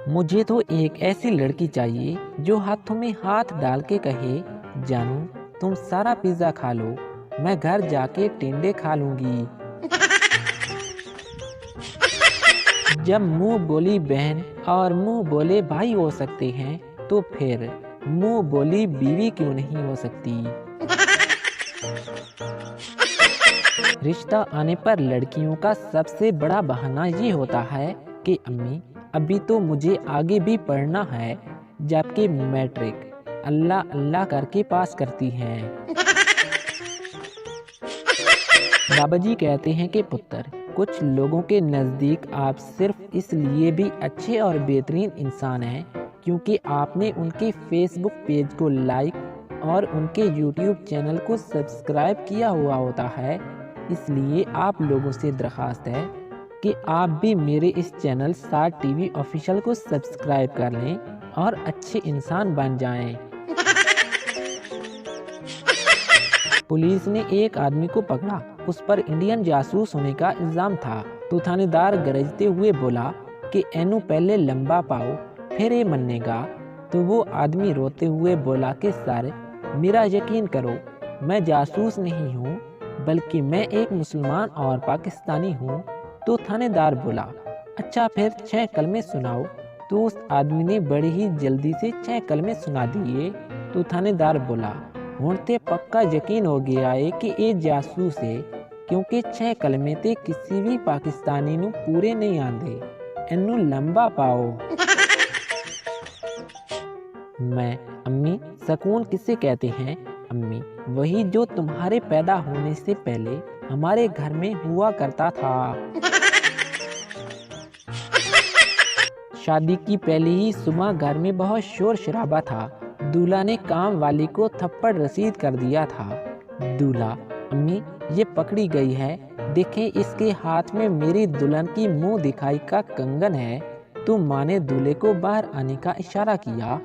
मुझे तो एक ऐसी लड़की चाहिए जो हाथों में हाथ डाल के कहे, जानू तुम सारा पिज्जा खा लो, मैं घर जाके टिंडे खा लूंगी। जब मुंह बोली बहन और मुंह बोले भाई हो सकते हैं, तो फिर मुंह बोली बीवी क्यों नहीं हो सकती। रिश्ता आने पर लड़कियों का सबसे बड़ा बहाना ये होता है कि अम्मी अभी तो मुझे आगे भी पढ़ना है, जबकि मैट्रिक अल्लाह अल्लाह करके पास करती हैं। बाबा जी कहते हैं कि पुत्र, कुछ लोगों के नज़दीक आप सिर्फ इसलिए भी अच्छे और बेहतरीन इंसान हैं क्योंकि आपने उनके फेसबुक पेज को लाइक और उनके यूट्यूब चैनल को सब्सक्राइब किया हुआ होता है। इसलिए आप लोगों से दरख्वास्त है कि आप भी मेरे इस चैनल साथ टीवी ऑफिशियल को सब्सक्राइब कर लें और अच्छे इंसान बन जाएं। पुलिस ने एक आदमी को पकड़ा, उस पर इंडियन जासूस होने का इल्जाम था। तो थानेदार गरजते हुए बोला कि एनू पहले लंबा पाओ फिर ये मनेगा। तो वो आदमी रोते हुए बोला कि सर मेरा यकीन करो, मैं जासूस नहीं हूँ बल्कि मैं एक मुसलमान और पाकिस्तानी हूँ। तो थानेदार बोला अच्छा फिर 6 कलमे सुनाओ। तो उस आदमी ने बड़ी ही जल्दी से 6 कलमे सुना दिए। तो थानेदार बोला हुण ते पक्का यकीन हो गया है कि ये जासूस है, क्योंकि 6 कलमे ते किसी भी पाकिस्तानी नू पूरे नहीं आंदे। इनू लंबा पाओ। मैं अम्मी सकून किसे कहते हैं? अम्मी वही जो तुम्हारे पैदा होने से पहले हमारे घर में हुआ करता था। शादी की पहले ही सुबह घर में बहुत शोर शराबा था। दूल्हा ने काम वाली को थप्पड़ रसीद कर दिया था। दूल्हा अम्मी ये पकड़ी गई है, देखें इसके हाथ में मेरी दुल्हन की मुंह दिखाई का कंगन है। तो माँ ने दूल्हे को बाहर आने का इशारा किया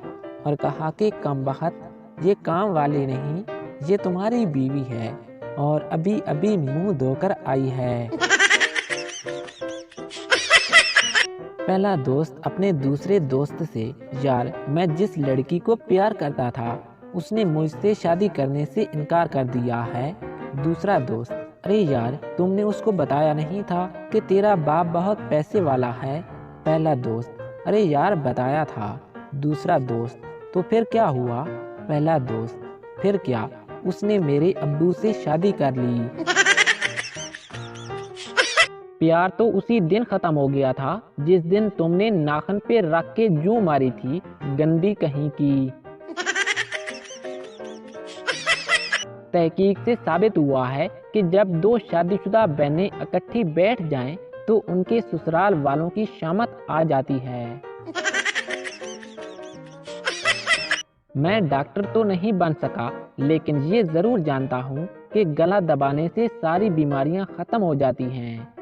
और कहा कि कमबख्त, ये काम वाली नहीं, ये तुम्हारी बीवी है और अभी अभी मुंह धोकर आई है। पहला दोस्त अपने दूसरे दोस्त से, यार मैं जिस लड़की को प्यार करता था उसने मुझसे शादी करने से इनकार कर दिया है। दूसरा दोस्त, अरे यार तुमने उसको बताया नहीं था कि तेरा बाप बहुत पैसे वाला है। पहला दोस्त, अरे यार बताया था। दूसरा दोस्त, तो फिर क्या हुआ? पहला दोस्त, फिर क्या, उसने मेरे अब्बू से शादी कर ली। प्यार तो उसी दिन खत्म हो गया था जिस दिन तुमने नाखन पे रख के जू मारी थी, गंदी कहीं की। तहकीक से साबित हुआ है कि जब 2 शादीशुदा बहनें इकट्ठी बैठ जाएं तो उनके ससुराल वालों की शामत आ जाती है। मैं डॉक्टर तो नहीं बन सका, लेकिन ये जरूर जानता हूँ कि गला दबाने से सारी बीमारियां खत्म हो जाती हैं।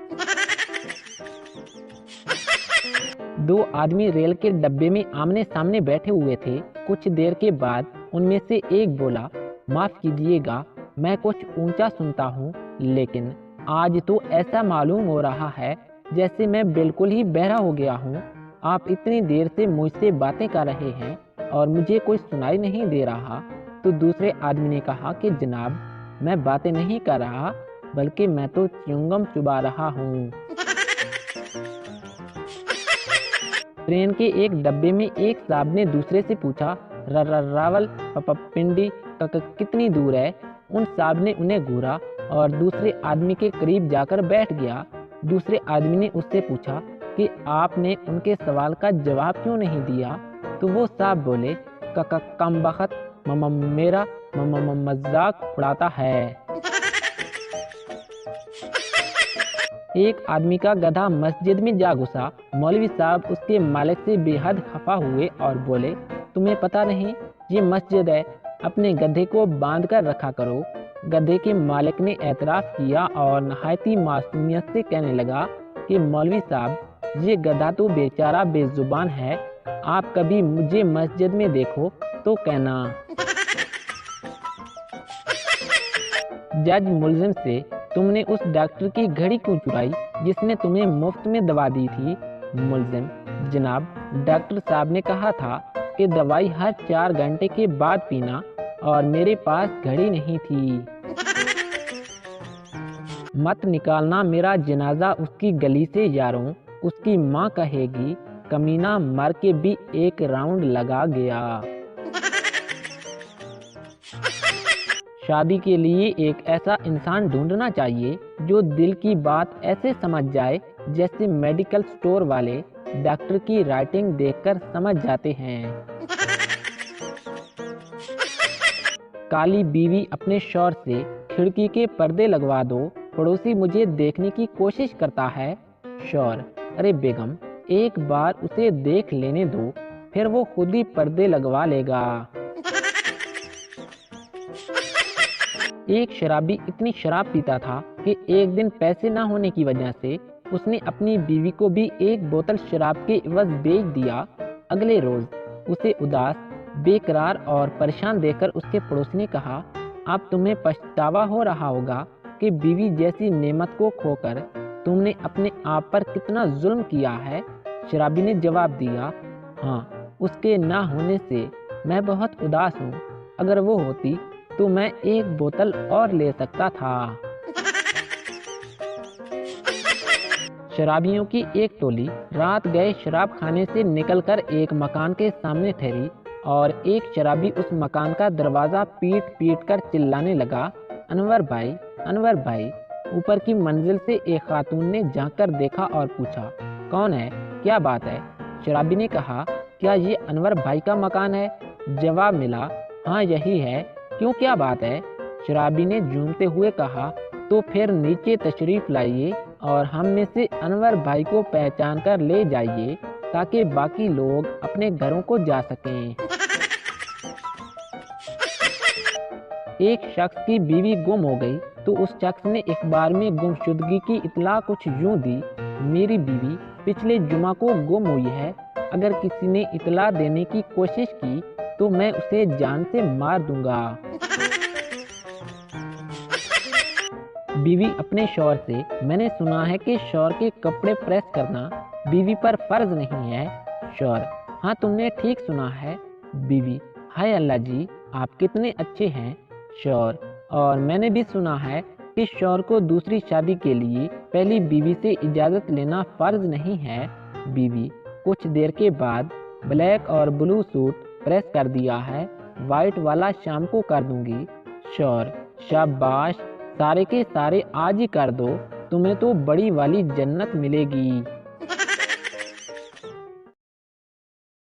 2 आदमी रेल के डब्बे में आमने सामने बैठे हुए थे। कुछ देर के बाद उनमें से एक बोला, माफ कीजिएगा मैं कुछ ऊंचा सुनता हूँ, लेकिन आज तो ऐसा मालूम हो रहा है जैसे मैं बिल्कुल ही बहरा हो गया हूँ। आप इतनी देर से मुझसे बातें कर रहे हैं और मुझे कोई सुनाई नहीं दे रहा। तो दूसरे आदमी ने कहा कि जनाब मैं बातें नहीं कर रहा, बल्कि मैं तो च्युइंगम चुबा रहा हूँ। ट्रेन के एक डब्बे में एक साहब ने दूसरे से पूछा, रावल पिंडी कितनी दूर है? उन साहब ने उन्हें घूरा और दूसरे आदमी के करीब जाकर बैठ गया। दूसरे आदमी ने उससे पूछा कि आपने उनके सवाल का जवाब क्यों नहीं दिया? तो वो साहब बोले, कमबख्त मेरा मजाक उड़ाता है। एक आदमी का गधा मस्जिद में जा घुसा। मौलवी साहब उसके मालिक से बेहद खफा हुए और बोले, तुम्हें पता नहीं ये मस्जिद है, अपने गधे को बांध कर रखा करो। गधे के मालिक ने एतराफ़ किया और नहायती मासूमियत से कहने लगा कि मौलवी साहब ये गधा तो बेचारा बेजुबान है, आप कभी मुझे मस्जिद में देखो तो कहना। जज मुलजिम से, तुमने उस डॉक्टर की घड़ी क्यों चुराई जिसने तुम्हें मुफ्त में दवा दी थी? मुलजिम, जनाब, डॉक्टर साहब ने कहा था कि दवाई हर 4 घंटे के बाद पीना और मेरे पास घड़ी नहीं थी। मत निकालना मेरा जनाजा उसकी गली से यारों, उसकी माँ कहेगी कमीना मर के भी एक राउंड लगा गया। शादी के लिए एक ऐसा इंसान ढूंढना चाहिए जो दिल की बात ऐसे समझ जाए जैसे मेडिकल स्टोर वाले डॉक्टर की राइटिंग देखकर समझ जाते हैं। काली बीवी अपने शौहर से खिड़की के पर्दे लगवा दो, पड़ोसी मुझे देखने की कोशिश करता है। शौहर, अरे बेगम, एक बार उसे देख लेने दो, फिर वो खुद ही पर्दे लगवा लेगा। एक शराबी इतनी शराब पीता था कि एक दिन पैसे न होने की वजह से उसने अपनी बीवी को भी एक बोतल शराब के इवज बेच दिया। अगले रोज उसे उदास, बेकरार और परेशान देखकर उसके पड़ोसी ने कहा, अब तुम्हें पछतावा हो रहा होगा कि बीवी जैसी नेमत को खोकर तुमने अपने आप पर कितना जुल्म किया है। शराबी ने जवाब दिया, हाँ, उसके ना होने से मैं बहुत उदास हूँ। अगर वो होती तो मैं एक बोतल और ले सकता था। शराबियों की एक टोली रात गए शराब खाने से निकलकर एक मकान के सामने ठहरी और एक शराबी उस मकान का दरवाजा पीट पीट कर चिल्लाने लगा, अनवर भाई, अनवर भाई। ऊपर की मंजिल से एक खातून ने झांक कर देखा और पूछा, कौन है, क्या बात है? शराबी ने कहा, क्या ये अनवर भाई का मकान है? जवाब मिला, हाँ यही है, क्यों, क्या बात है? शराबी ने झूमते हुए कहा, तो फिर नीचे तशरीफ लाइए और हम में से अनवर भाई को पहचान कर ले जाइए ताकि बाकी लोग अपने घरों को जा सकें। एक शख्स की बीवी गुम हो गई तो उस शख्स ने अखबार में गुमशुदगी की इत्तला कुछ यूं दी, मेरी बीवी पिछले जुमा को गुम हुई है। अगर किसी ने इत्तला देने की कोशिश की तो मैं उसे जान से मार दूंगा। बीवी अपने शौहर से, मैंने सुना है कि शौहर के कपड़े प्रेस करना बीवी पर फर्ज नहीं है। शौहर, हाँ तुमने ठीक सुना है। बीवी, हाय अल्लाह जी, आप कितने अच्छे हैं। शौहर, और मैंने भी सुना है कि शौहर को दूसरी शादी के लिए पहली बीवी से इजाज़त लेना फर्ज नहीं है। बीवी, कुछ देर के बाद ब्लैक और ब्लू सूट प्रेस कर दिया है, वाइट वाला शाम को कर दूंगी। शौहर, शाबाश, सारे के सारे आज ही कर दो, तुम्हें तो बड़ी वाली जन्नत मिलेगी।